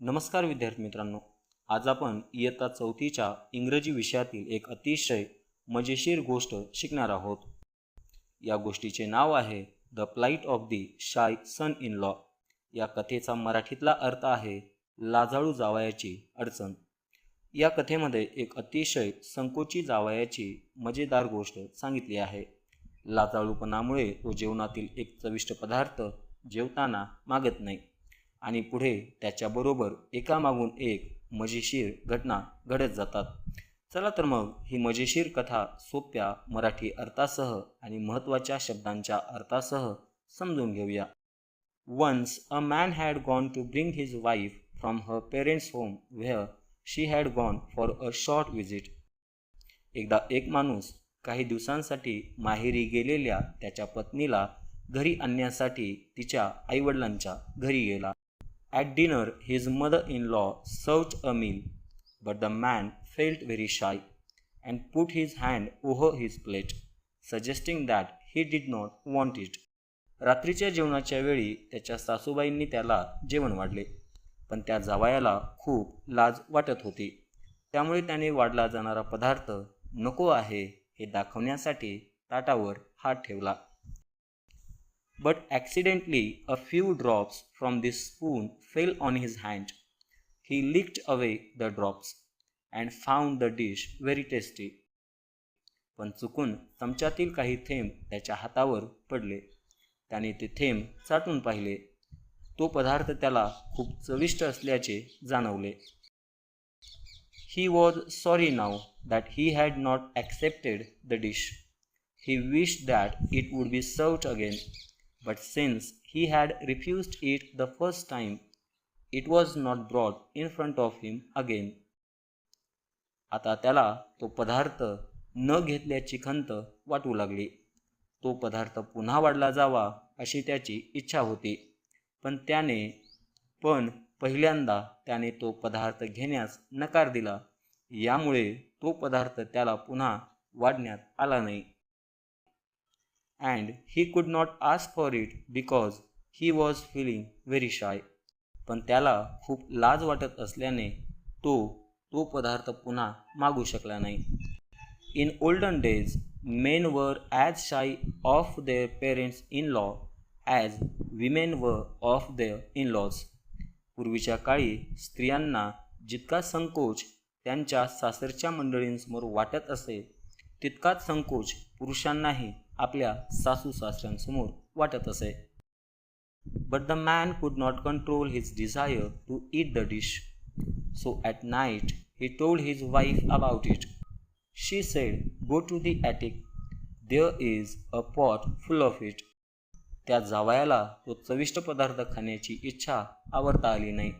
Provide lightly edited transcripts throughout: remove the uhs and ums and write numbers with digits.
नमस्कार विद्यार्थी मित्रांनो, आज आपण इयत्ता 4च्या इंग्रजी विषयातील एक अतिशय मजेशीर गोष्ट शिकणार आहोत. या गोष्टीचे नाव आहे the plight of the shy son in law. या कथेचा मराठीतला अर्थ आहे लाजाळू जावयाची अडचण. या कथेमध्ये एक अतिशय संकोची जावयाची मजेदार गोष्ट सांगितली आहे. लाजाळूपणामुळे तो जेवणातील एक चविष्ट पदार्थ जेवताना मागत नाही आणि पुढे त्याच्याबरोबर एकामागून एक मजेशीर घटना घडत जातात. चला तर मग ही मजेशीर कथा सोप्या मराठी अर्थासह आणि महत्त्वाच्या शब्दांच्या अर्थासह समजून घेऊया. Once a man had gone to bring his wife from her parents home where she had gone for a short visit. एकदा एक माणूस काही दिवसांसाठी माहेरी गेलेल्या त्याच्या पत्नीला घरी आणण्यासाठी तिच्या आईवडिलांच्या घरी गेला. At dinner, his mother-in-law served a meal, but the man felt very shy and put his hand over his plate, suggesting that he did not want it. रात्रीच्या जेवणाच्या वेळी त्याच्या सासूबाईंनी त्याला जेवण वाढले, पण त्या जावयाला खूप लाज वाटत होती. त्यामुळे त्याने वाढला जाणारा पदार्थ नको आहे हे दाखवण्यासाठी ताटावर हात ठेवला. But accidentally a few drops from this spoon fell on his hand. He licked away the drops and found the dish very tasty. पण चुकून चमच्यातील काही थेंब त्याच्या हातावर पडले. त्याने ते थेंब चाटून पाहिले. तो पदार्थ त्याला खूप चविष्ट असल्याचे जाणवले. He was sorry now that he had not accepted the dish. He wished that it would be served again. But since he had refused it the first time, it was not brought in front of him again. आता त्याला तो पदार्थ न घेतल्याची खंत वाटू लागली. तो पदार्थ पुन्हा वाढला जावा अशी त्याची इच्छा होती, पण पहिल्यांदा त्याने तो पदार्थ घेण्यास नकार दिला. यामुळे तो पदार्थ त्याला पुन्हा वाढण्यात आला नाही. And he could not ask for it because he was feeling very shy. पण त्याला खूप लाज वाटत असल्याने तो पदार्थ पुन्हा मागू शकला नाही. In olden days, men were as shy of their parents-in-law as women were of their in-laws. पूर्वीच्या काळी स्त्रियांना जितका संकोच त्यांच्या सासरच्या मंडळींसमोर वाटत असे, तितकाच संकोच पुरुषांनाही आपल्या सासू सासऱ्यांसमोर वाटत असे. But the man could not control his desire to eat the dish. So at night he told his wife about it. She said, "Go to the attic. There is a pot full of it." त्या जावयाला तो चविष्ट पदार्थ खाण्याची इच्छा आवरता आली नाही,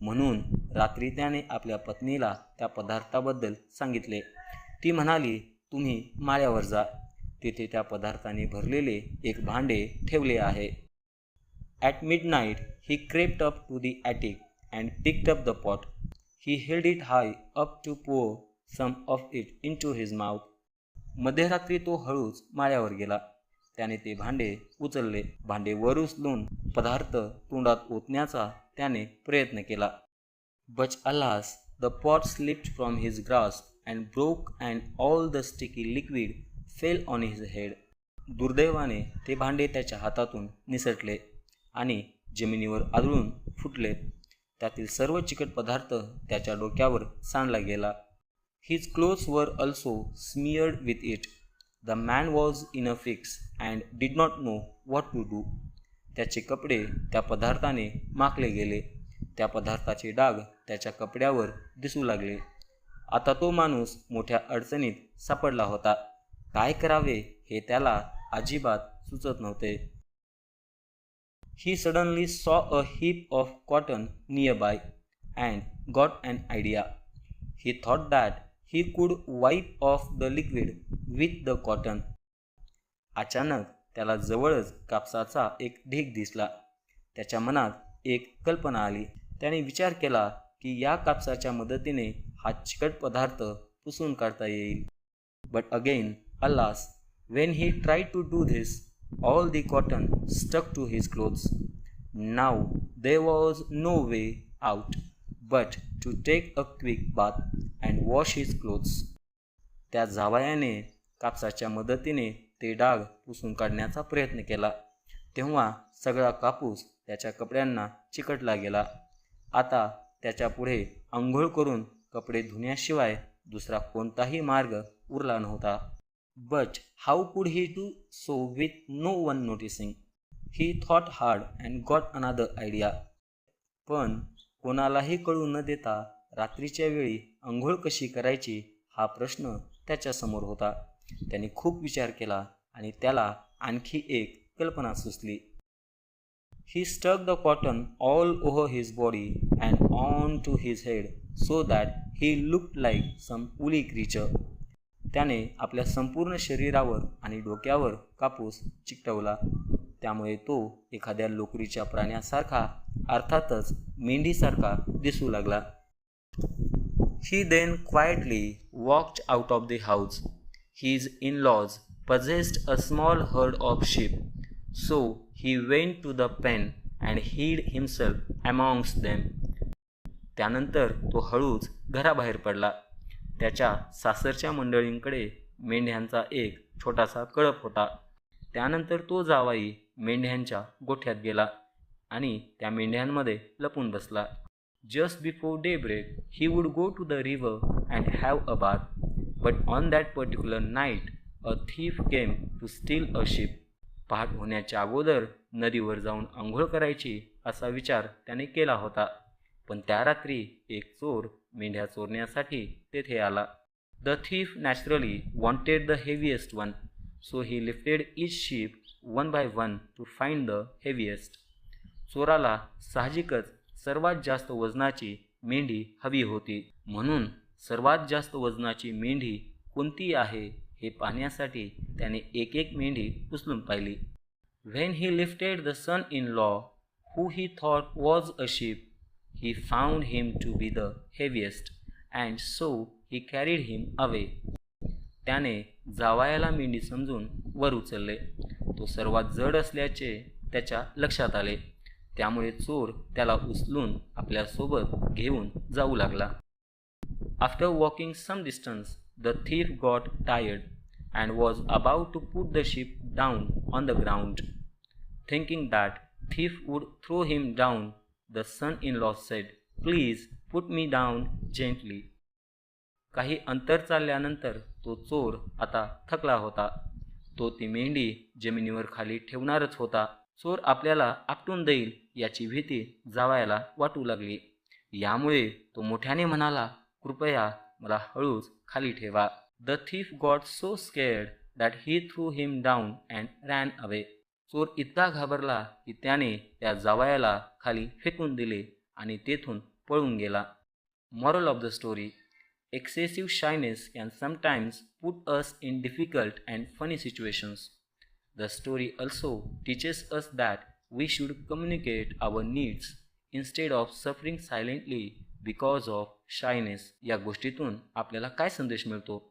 म्हणून रात्री त्याने आपल्या पत्नीला त्या पदार्थाबद्दल सांगितले. ती म्हणाली, "तुम्ही माळ्यावर जा. तिथे त्या पदार्थाने भरलेले एक भांडे ठेवले आहे." At midnight he crept up to the attic and picked up the pot. He held it high up to pour some of it into his mouth. मध्यरात्री तो हळूच माळ्यावर गेला. त्याने ते भांडे उचलले. भांडे वर उचलून पदार्थ तोंडात ओतण्याचा त्याने प्रयत्न केला. But alas, the pot slipped from his grasp and broke and all the sticky liquid fell on his head. दुर्दैवाने ते भांडे त्याच्या हातातून निसटले आणि जमिनीवर आदळून फुटले. त्यातील सर्व चिकट पदार्थ त्याच्या डोक्यावर सांडला गेला. His clothes were also smeared with it. The man was in a fix and did not know what to do. त्याचे कपडे त्या पदार्थाने माखले गेले. त्या पदार्थाचे डाग त्याच्या कपड्यावर दिसू लागले. आता तो माणूस मोठ्या अडचणीत सापडला होता. काय करावे हे त्याला अजिबात सुचत नव्हते. He suddenly saw a heap of cotton nearby and got an idea. He thought that he could wipe off the liquid with the cotton. अचानक त्याला जवळच कापसाचा एक ढीग दिसला. त्याच्या मनात एक कल्पना आली. त्याने विचार केला की या कापसाच्या मदतीने हा चिकट पदार्थ पुसून काढता येईल. But again, alas, when he tried to do this, all the cotton stuck to his clothes. Now there was no way out. but to take a quick bath and wash his clothes. त्या जावयाने कापसाच्या मदतीने ते डाग पुसून काढण्याचा प्रयत्न केला. तेव्हा सगळा कापूस त्याच्या कपड्यांना चिकटला गेला. आता त्याच्या पुढे अंघोळ करून कपडे धुण्याशिवाय दुसरा कोणताही मार्ग उरला नव्हता. But how could he do so with no one noticing? He thought hard and got another idea. पण कोणालाही कळू न देता रात्रीच्या वेळी अंघोळ कशी करायची हा प्रश्न त्याच्यासमोर होता. त्याने खूप विचार केला आणि त्याला आणखी एक कल्पना सुचली. He stuck the cotton all over his body and onto his head so that he looked like some woolly creature. त्याने आपल्या संपूर्ण शरीरावर आणि डोक्यावर कापूस चिकटवला. त्यामुळे तो एखाद्या लोकरीच्या प्राण्यासारखा अर्थातच मेंढीसारखा दिसू लागला. He then quietly walked out of the house. His in-laws possessed a small herd of sheep, so he went to the pen and hid himself amongst them. त्यानंतर तो हळूच घराबाहेर पडला. त्याच्या सासरच्या मंडळींकडे मेंढ्यांचा एक छोटासा कळप होता. त्यानंतर तो जावाई मेंढ्यांच्या गोठ्यात गेला आणि त्या मेंढ्यांमध्ये लपून बसला. Just before daybreak, he would go to the river and have a bath. But on that particular night, a thief came to steal a sheep. पहाट होण्याच्या अगोदर नदीवर जाऊन आंघोळ करायची असा विचार त्याने केला होता. पण त्या रात्री एक चोर मेंढ्या चोरण्यासाठी तेथे आला. The thief naturally wanted the heaviest one, so he lifted each sheep one by one to find the heaviest. चोराला साहजिकच सर्वात जास्त वजनाची मेंढी हवी होती, म्हणून सर्वात जास्त वजनाची मेंढी कोणती आहे हे पाहण्यासाठी त्याने एक एक मेंढी उचलून पाहिली. When he lifted the son-in-law, who he thought was a sheep, he found him to be the heaviest, and so he carried him away. त्याने जावयाला मेंढी समजून वर उचलले. तो सर्वात जड असल्याचे त्याच्या लक्षात आले. त्यामुळे चोर त्याला उचलून आपल्यासोबत घेऊन जाऊ लागला. After walking some distance, the thief got tired and was about to put the sheep down on the ground. Thinking that thief would throw him down, the son-in-law said, "Please put me down gently." काही अंतर चालल्यानंतर तो चोर आता थकला होता. तो ती मेंढी जमिनीवर खाली ठेवणारच होता. चोर आपल्याला आपटून देईल याची भीती जावयाला वाटू लागली. यामुळे तो मोठ्याने म्हणाला, "कृपया मला हळूच खाली ठेवा." The thief got so scared that he threw him down and ran away. चोर इतका घाबरला की त्याने त्या जावयाला खाली फेकून दिले आणि तेथून पळून गेला. Moral of the story: excessive shyness can sometimes put us in difficult and funny situations. The story also teaches us that we should communicate our needs instead of suffering silently because of shyness. या गोष्टीतून आपल्याला काय संदेश मिळतो?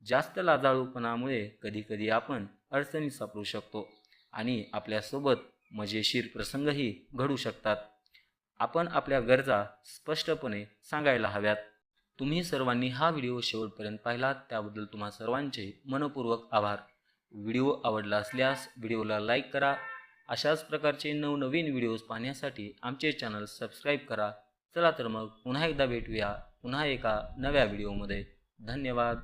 जास्त लाजाळूपणामुळे कधीकधी आपण अडचणीत सापडू शकतो आणि आपल्यासोबत मजेशीर प्रसंगही घडू शकतात. आपण आपल्या गरजा स्पष्टपणे सांगायला हव्यात. तुम्ही सर्वांनी हा व्हिडिओ शेवटपर्यंत पाहिलात त्याबद्दल तुम्हा सर्वांचे मनपूर्वक आभार. व्हिडिओ आवडला असल्यास व्हिडिओला लाईक करा. अशाच प्रकारचे नवनवीन व्हिडिओज पाहण्यासाठी आमचे चॅनल सबस्क्राईब करा. चला तर मग पुन्हा एकदा भेटूया पुन्हा एका नव्या व्हिडिओमध्ये. धन्यवाद.